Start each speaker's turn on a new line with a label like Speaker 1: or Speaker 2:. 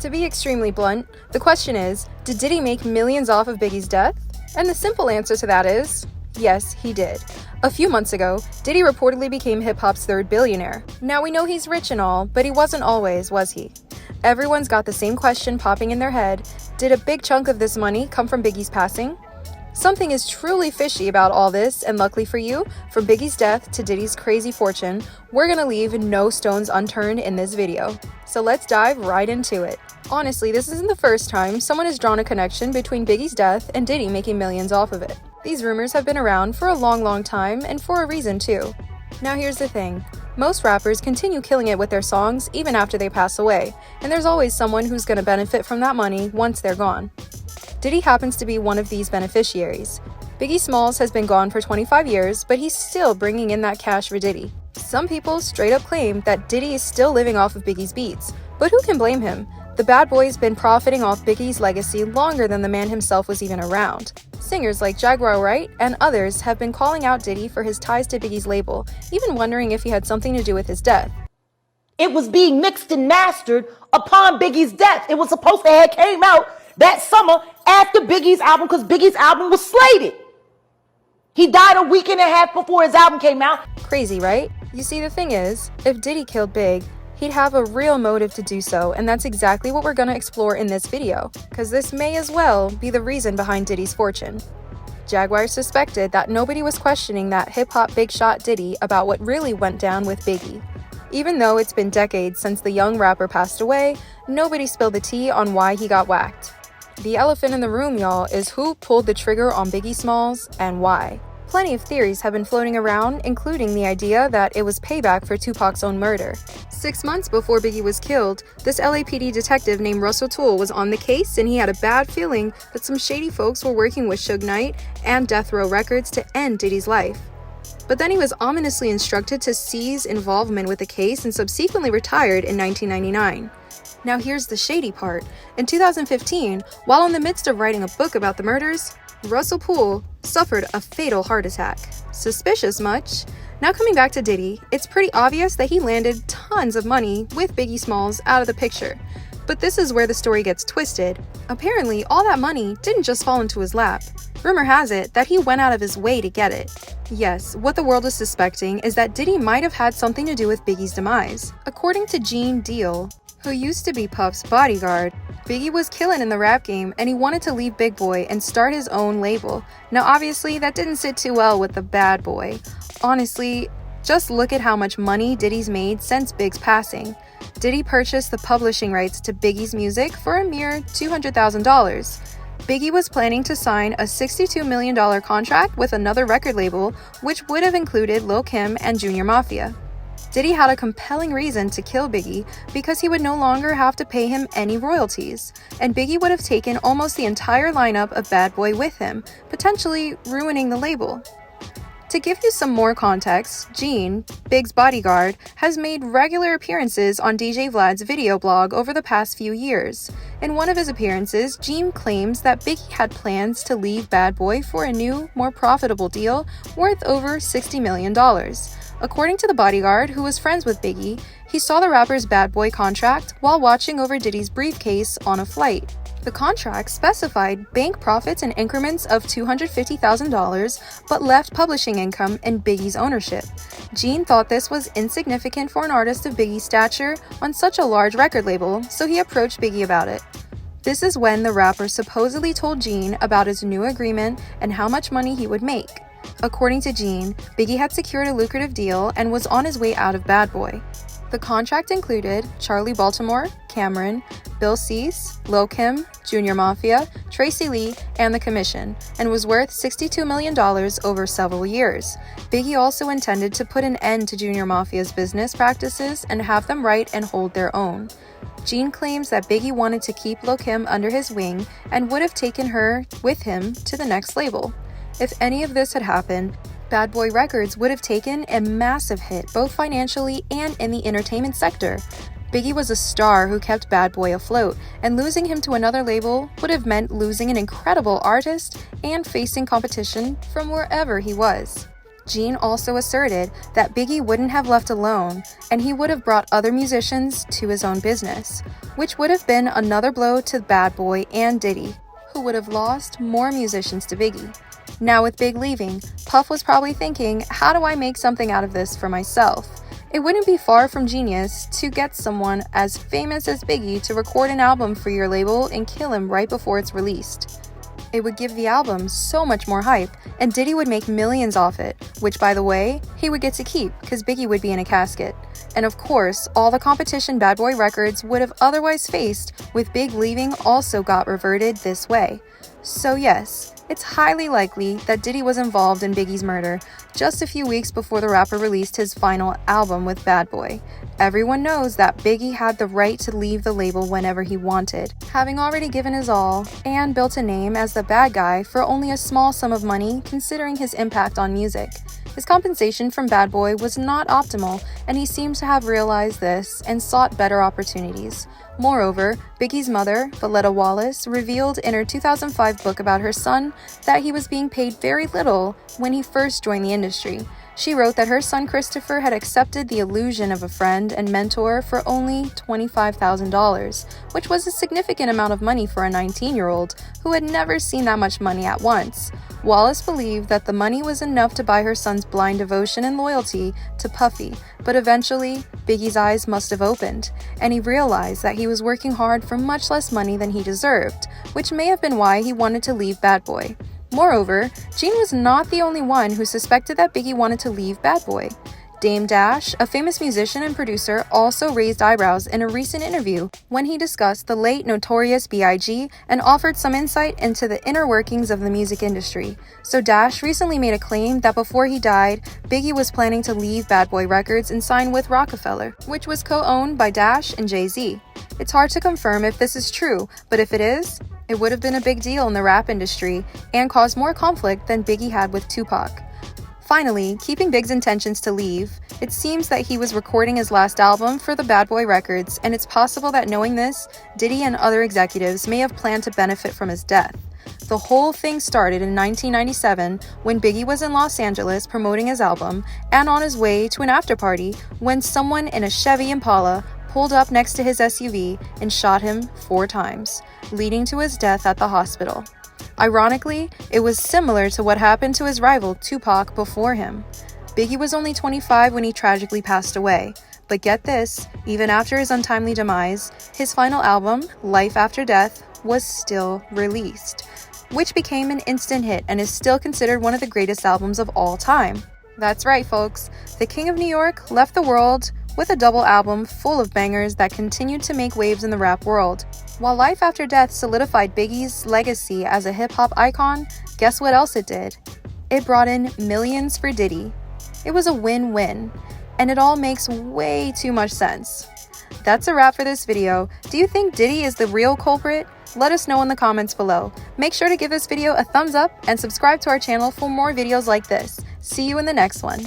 Speaker 1: To be extremely blunt, the question is, did Diddy make millions off of Biggie's death? And the simple answer to that is, yes, he did. A few months ago, Diddy reportedly became hip-hop's third billionaire. Now we know he's rich and all, but he wasn't always, was he? Everyone's got the same question popping in their head. Did a big chunk of this money come from Biggie's passing? Something is truly fishy about all this, and luckily for you, from Biggie's death to Diddy's crazy fortune, we're gonna leave no stones unturned in this video. So let's dive right into it. Honestly, this isn't the first time someone has drawn a connection between Biggie's death and Diddy making millions off of it. These rumors have been around for a long time, and for a reason too. Now here's the thing. Most rappers continue killing it with their songs even after they pass away, and there's always someone who's gonna benefit from that money once they're gone. Diddy happens to be one of these beneficiaries. Biggie Smalls has been gone for 25 years, but he's still bringing in that cash for Diddy. Some people straight up claim that Diddy is still living off of Biggie's beats, but who can blame him? The bad boy's been profiting off Biggie's legacy longer than the man himself was even around. Singers like Jaguar Wright and others have been calling out Diddy for his ties to Biggie's label, even wondering if he had something to do with his death.
Speaker 2: It was being mixed and mastered upon Biggie's death. It was supposed to have came out that summer after Biggie's album, because Biggie's album was slated. He died a week and a half before his album came out.
Speaker 1: Crazy, right? You see, the thing is, if Diddy killed Big, he'd have a real motive to do so, and that's exactly what we're gonna explore in this video, because this may as well be the reason behind Diddy's fortune. Jaguar suspected that nobody was questioning that hip-hop big shot Diddy about what really went down with Biggie. Even though it's been decades since the young rapper passed away, nobody spilled the tea on why he got whacked. The elephant in the room, y'all, is who pulled the trigger on Biggie Smalls and why. Plenty of theories have been floating around, including the idea that it was payback for Tupac's own murder. 6 months before Biggie was killed, this LAPD detective named Russell Toole was on the case, and he had a bad feeling that some shady folks were working with Suge Knight and Death Row Records to end Diddy's life. But then he was ominously instructed to cease involvement with the case and subsequently retired in 1999. Now here's the shady part. In 2015, while in the midst of writing a book about the murders, Russell Poole suffered a fatal heart attack. Suspicious much? Now coming back to Diddy, it's pretty obvious that he landed tons of money with Biggie Smalls out of the picture. But this is where the story gets twisted. Apparently, all that money didn't just fall into his lap. Rumor has it that he went out of his way to get it. Yes, what the world is suspecting is that Diddy might have had something to do with Biggie's demise. According to Gene Deal, who used to be Puff's bodyguard, Biggie was killing in the rap game and he wanted to leave Big Boy and start his own label. Now obviously that didn't sit too well with the bad boy. Honestly, just look at how much money Diddy's made since Big's passing. Diddy purchased the publishing rights to Biggie's music for a mere $200,000. Biggie was planning to sign a $62 million contract with another record label, which would have included Lil' Kim and Junior Mafia. Diddy had a compelling reason to kill Biggie because he would no longer have to pay him any royalties, and Biggie would have taken almost the entire lineup of Bad Boy with him, potentially ruining the label. To give you some more context, Gene, Big's bodyguard, has made regular appearances on DJ Vlad's video blog over the past few years. In one of his appearances, Gene claims that Biggie had plans to leave Bad Boy for a new, more profitable deal worth over $60 million. According to the bodyguard, who was friends with Biggie, he saw the rapper's Bad Boy contract while watching over Diddy's briefcase on a flight. The contract specified bank profits in increments of $250,000, but left publishing income in Biggie's ownership. Gene thought this was insignificant for an artist of Biggie's stature on such a large record label, so he approached Biggie about it. This is when the rapper supposedly told Gene about his new agreement and how much money he would make. According to Gene, Biggie had secured a lucrative deal and was on his way out of Bad Boy. The contract included Charlie Baltimore, Cameron, Bill Cease, Lil' Kim, Junior Mafia, Tracy Lee, and the Commission, and was worth $62 million over several years. Biggie also intended to put an end to Junior Mafia's business practices and have them write and hold their own. Gene claims that Biggie wanted to keep Lil' Kim under his wing and would have taken her with him to the next label. If any of this had happened, Bad Boy Records would have taken a massive hit both financially and in the entertainment sector. Biggie was a star who kept Bad Boy afloat, and losing him to another label would have meant losing an incredible artist and facing competition from wherever he was. Gene also asserted that Biggie wouldn't have left alone and he would have brought other musicians to his own business, which would have been another blow to Bad Boy and Diddy, who would have lost more musicians to Biggie. Now with Big leaving, Puff was probably thinking, how do I make something out of this for myself? It wouldn't be far from genius to get someone as famous as Biggie to record an album for your label and kill him right before it's released. It would give the album so much more hype, and Diddy would make millions off it, which by the way, he would get to keep because Biggie would be in a casket. And of course, all the competition Bad Boy Records would have otherwise faced with Big leaving also got reverted this way. So yes, it's highly likely that Diddy was involved in Biggie's murder just a few weeks before the rapper released his final album with Bad Boy. Everyone knows that Biggie had the right to leave the label whenever he wanted, having already given his all and built a name as the bad guy for only a small sum of money considering his impact on music. His compensation from Bad Boy was not optimal, and he seems to have realized this and sought better opportunities. Moreover, Biggie's mother, Valetta Wallace, revealed in her 2005 book about her son that he was being paid very little when he first joined the industry. She wrote that her son Christopher had accepted the illusion of a friend and mentor for only $25,000, which was a significant amount of money for a 19-year-old who had never seen that much money at once. Wallace believed that the money was enough to buy her son's blind devotion and loyalty to Puffy, but eventually, Biggie's eyes must have opened, and he realized that he was working hard for much less money than he deserved, which may have been why he wanted to leave Bad Boy. Moreover, Gene was not the only one who suspected that Biggie wanted to leave Bad Boy. Dame Dash, a famous musician and producer, also raised eyebrows in a recent interview when he discussed the late notorious b.i.g. and offered some insight into the inner workings of the music industry. So Dash recently made a claim that before he died, Biggie was planning to leave Bad Boy Records and sign with Rockefeller, which was co-owned by Dash and Jay-Z. It's hard to confirm if this is true, but if it is, it would have been a big deal in the rap industry and caused more conflict than Biggie had with Tupac. Finally, keeping Big's intentions to leave, it seems that he was recording his last album for the Bad Boy Records, and it's possible that knowing this, Diddy and other executives may have planned to benefit from his death. The whole thing started in 1997 when Biggie was in Los Angeles promoting his album and on his way to an after-party when someone in a Chevy Impala pulled up next to his SUV and shot him 4 times, leading to his death at the hospital. Ironically, it was similar to what happened to his rival Tupac before him. Biggie was only 25 when he tragically passed away, but get this, even after his untimely demise, his final album, Life After Death, was still released, which became an instant hit and is still considered one of the greatest albums of all time. That's right, folks, the King of New York left the world with a double album full of bangers that continued to make waves in the rap world. While Life After Death solidified Biggie's legacy as a hip-hop icon, guess what else it did? It brought in millions for Diddy. It was a win-win, and it all makes way too much sense. That's a wrap for this video. Do you think Diddy is the real culprit? Let us know in the comments below. Make sure to give this video a thumbs up and subscribe to our channel for more videos like this. See you in the next one.